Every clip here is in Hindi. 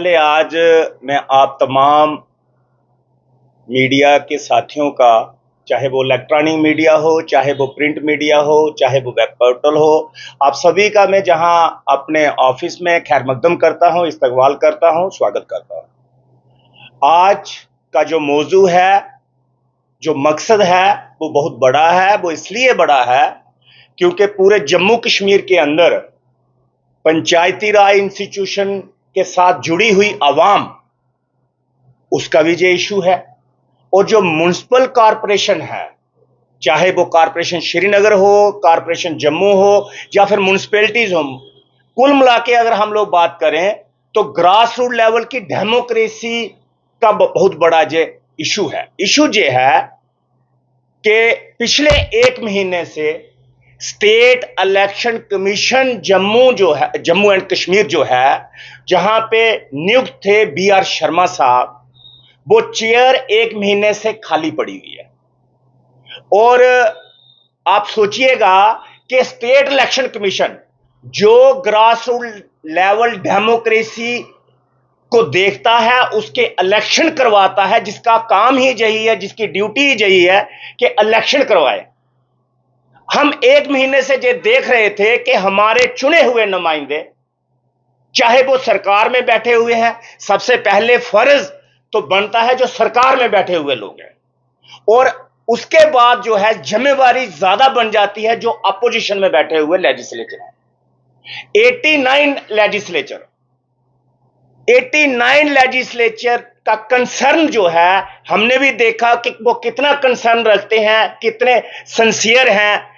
पहले आज मैं आप तमाम मीडिया के साथियों का, चाहे वो इलेक्ट्रॉनिक मीडिया हो, चाहे वो प्रिंट मीडिया हो, चाहे वो वेब पोर्टल हो, आप सभी का मैं जहां अपने ऑफिस में खैर मकदम करता हूं, इस्तकबाल करता हूं, स्वागत करता हूं। आज का जो मौजू है, जो मकसद है, वो बहुत बड़ा है। वो इसलिए बड़ा है क्योंकि पूरे जम्मू कश्मीर के अंदर पंचायती राज इंस्टीट्यूशन के साथ जुड़ी हुई आवाम, उसका भी ये इशू है। और जो म्युनिसिपल कॉरपोरेशन है, चाहे वो कॉरपोरेशन श्रीनगर हो, कॉरपोरेशन जम्मू हो, या फिर म्युनिसिपैलिटीज हो, कुल मिला के अगर हम लोग बात करें तो ग्रास रूट लेवल की डेमोक्रेसी का बहुत बड़ा ये इशू है। इशू ये है कि पिछले एक महीने से स्टेट इलेक्शन कमीशन जम्मू जो है, जम्मू एंड कश्मीर जो है, जहां पे नियुक्त थे BR शर्मा साहब, वो चेयर एक महीने से खाली पड़ी हुई है। और आप सोचिएगा कि स्टेट इलेक्शन कमीशन जो ग्रास रूट लेवल डेमोक्रेसी को देखता है, उसके इलेक्शन करवाता है, जिसका काम ही यही है, जिसकी ड्यूटी ही यही है कि इलेक्शन करवाए। हम एक महीने से ये देख रहे थे कि हमारे चुने हुए नुमाइंदे, चाहे वो सरकार में बैठे हुए हैं, सबसे पहले फर्ज तो बनता है जो सरकार में बैठे हुए लोग हैं, और उसके बाद जो है जिम्मेवारी ज्यादा बन जाती है जो अपोजिशन में बैठे हुए लेजिस्लेचर है। 89 लेजिस्लेचर का कंसर्न जो है, हमने भी देखा कि वो कितना कंसर्न रखते हैं, कितने सिंसियर हैं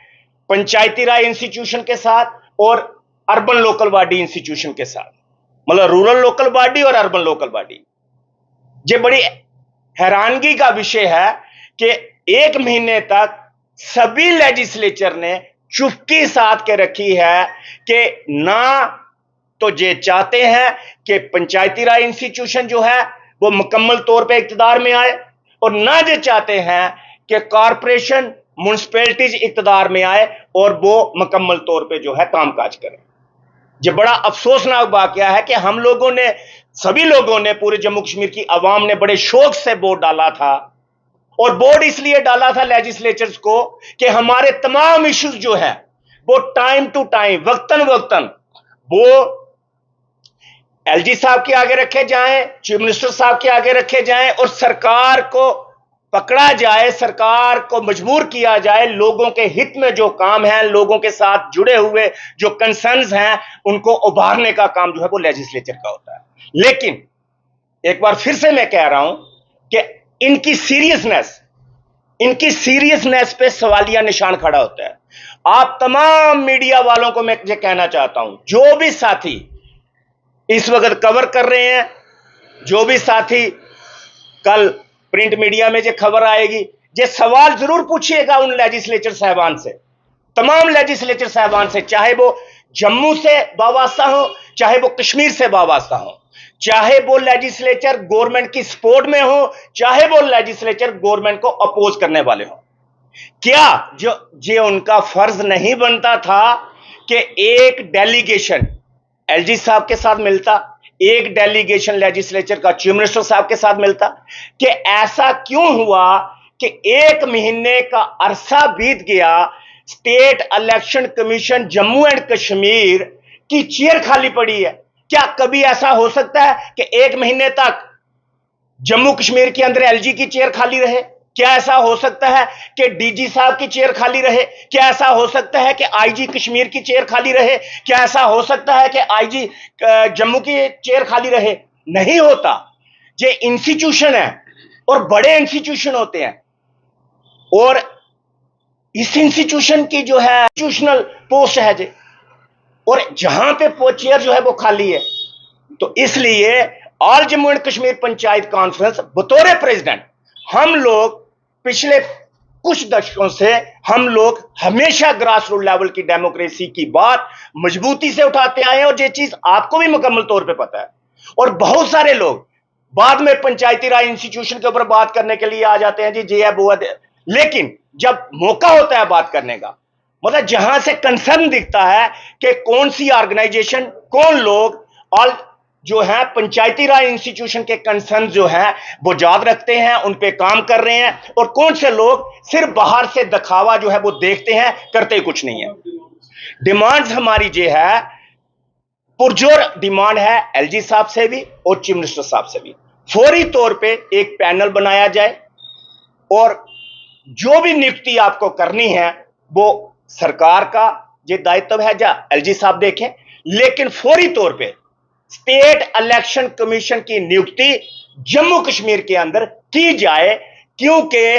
पंचायती राज इंस्टीट्यूशन के साथ और अर्बन लोकल बॉडी इंस्टीट्यूशन के साथ, मतलब रूरल लोकल बॉडी और अर्बन लोकल बॉडी। ये बड़ी हैरानगी का विषय है कि एक महीने तक सभी लेजिस्लेचर ने चुप्पी साध के रखी है कि ना तो ये चाहते हैं कि पंचायती राज इंस्टीट्यूशन जो है वो मुकम्मल तौर पे इक्तदार में आए, और ना ये चाहते हैं कि कॉरपोरेशन म्युनिसिपैलिटीज इक्तदार में आए और वो मुकम्मल तौर पे जो है कामकाज करें। ये बड़ा अफसोसनाक वाकया है कि हम लोगों ने, सभी लोगों ने, पूरे जम्मू कश्मीर की आवाम ने बड़े शौक से वोट डाला था, और वोट इसलिए डाला था लेजिस्लेचर्स को कि हमारे तमाम इश्यूज जो है वो टाइम टू टाइम, वक्तन वक्तन वो LG साहब के आगे रखे जाएं, चीफ मिनिस्टर साहब के आगे रखे जाएं, और सरकार को पकड़ा जाए, सरकार को मजबूर किया जाए, लोगों के हित में जो काम है, लोगों के साथ जुड़े हुए जो कंसर्न्स हैं, उनको उभारने का काम जो है वो लेजिस्लेचर का होता है। लेकिन एक बार फिर से मैं कह रहा हूं कि इनकी सीरियसनेस पे सवालिया निशान खड़ा होता है। आप तमाम मीडिया वालों को मैं ये कहना चाहता हूं, जो भी साथी इस वक्त कवर कर रहे हैं, जो भी साथी कल प्रिंट मीडिया में जो खबर आएगी, ये सवाल जरूर पूछिएगा उन लेजिस्लेचर साहबान से, तमाम लेजिस्लेचर साहबान से, चाहे वो जम्मू से वाबस्ता हो, चाहे वो कश्मीर से वाबस्ता हो, चाहे वो लेजिस्लेचर गवर्नमेंट की सपोर्ट में हो, चाहे वो लेजिस्लेचर गवर्नमेंट को अपोज करने वाले हो। क्या जो उनका फर्ज नहीं बनता था कि एक डेलीगेशन LG साहब के साथ मिलता, एक डेलीगेशन लेजिस्लेचर का चीफ मिनिस्टर साहब के साथ मिलता? कि ऐसा क्यों हुआ कि एक महीने का अरसा बीत गया, state election commission Jammu and Kashmir की चेयर खाली पड़ी है? क्या कभी ऐसा हो सकता है कि एक महीने तक जम्मू कश्मीर के अंदर LG की चेयर खाली रहे? क्या ऐसा हो सकता है कि DG साहब की चेयर खाली रहे? क्या ऐसा हो सकता है कि IG कश्मीर की चेयर खाली रहे? क्या ऐसा हो सकता है कि IG जम्मू की चेयर खाली रहे? नहीं होता। ये इंस्टीट्यूशन है और बड़े इंस्टीट्यूशन होते हैं, और इस इंस्टीट्यूशन की जो है इंस्टीट्यूशनल पोस्ट है जे, और जहां पे चेयर जो है वो खाली है। तो इसलिए all Jammu and Kashmir panchayat conference बतौर प्रेसिडेंट, हम लोग पिछले कुछ दशकों से हम लोग हमेशा ग्रास रूट लेवल की डेमोक्रेसी की बात मजबूती से उठाते आए हैं, और ये चीज आपको भी मुकम्मल तौर पे पता है। और बहुत सारे लोग बाद में पंचायती राज इंस्टीट्यूशन के ऊपर बात करने के लिए आ जाते हैं, जी ये है वो है, लेकिन जब मौका होता है बात करने का, मतलब जहां से कंसर्न दिखता है कि कौन सी ऑर्गेनाइजेशन, कौन लोग ऑल जो है पंचायती राज इंस्टीट्यूशन के कंसर्न जो है वो याद रखते हैं, उन पे काम कर रहे हैं, और कौन से लोग सिर्फ बाहर से दिखावा जो है वो देखते हैं, करते कुछ नहीं है। डिमांड्स हमारी जो है पुरजोर डिमांड है एलजी साहब से भी और चीफ मिनिस्टर साहब से भी, फौरी तौर पे एक पैनल बनाया जाए और जो भी नियुक्ति आपको करनी है वो सरकार का ये दायित्व है, जा एलजी साहब देखें, लेकिन फौरी तौर पे स्टेट इलेक्शन कमीशन की नियुक्ति जम्मू कश्मीर के अंदर की जाए, क्योंकि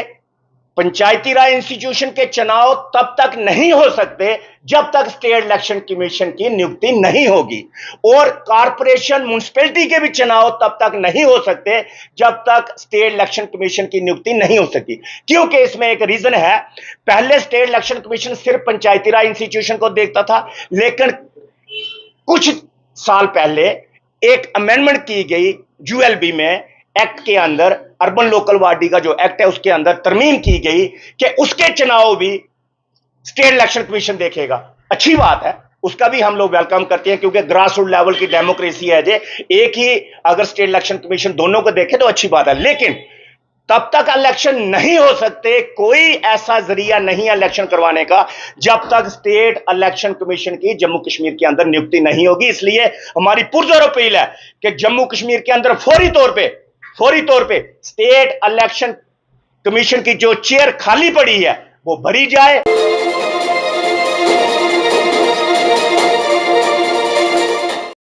पंचायती राज इंस्टीट्यूशन के चुनाव तब तक नहीं हो सकते जब तक स्टेट इलेक्शन कमीशन की नियुक्ति नहीं होगी, और कारपोरेशन म्युनिसिपैलिटी के भी चुनाव तब तक नहीं हो सकते जब तक स्टेट इलेक्शन कमीशन की नियुक्ति नहीं हो सकती। क्योंकि इसमें एक रीजन है, पहले स्टेट इलेक्शन कमीशन सिर्फ पंचायती राज इंस्टीट्यूशन को देखता था, लेकिन कुछ साल पहले एक अमेंडमेंट की गई यूएलबी में, एक्ट के अंदर, अर्बन लोकल बॉडी का जो एक्ट है उसके अंदर तरमीम की गई कि उसके चुनाव भी स्टेट इलेक्शन कमीशन देखेगा। अच्छी बात है, उसका भी हम लोग वेलकम करते हैं, क्योंकि ग्रास रूट लेवल की डेमोक्रेसी है जे, एक ही अगर स्टेट इलेक्शन कमीशन दोनों को देखे तो अच्छी बात है, लेकिन तब तक इलेक्शन नहीं हो सकते, कोई ऐसा जरिया नहीं है इलेक्शन करवाने का जब तक स्टेट इलेक्शन कमीशन की जम्मू कश्मीर के अंदर नियुक्ति नहीं होगी। इसलिए हमारी पुरजोर अपील है कि जम्मू कश्मीर के अंदर फौरी तौर पे स्टेट इलेक्शन कमीशन की जो चेयर खाली पड़ी है वो भरी जाए।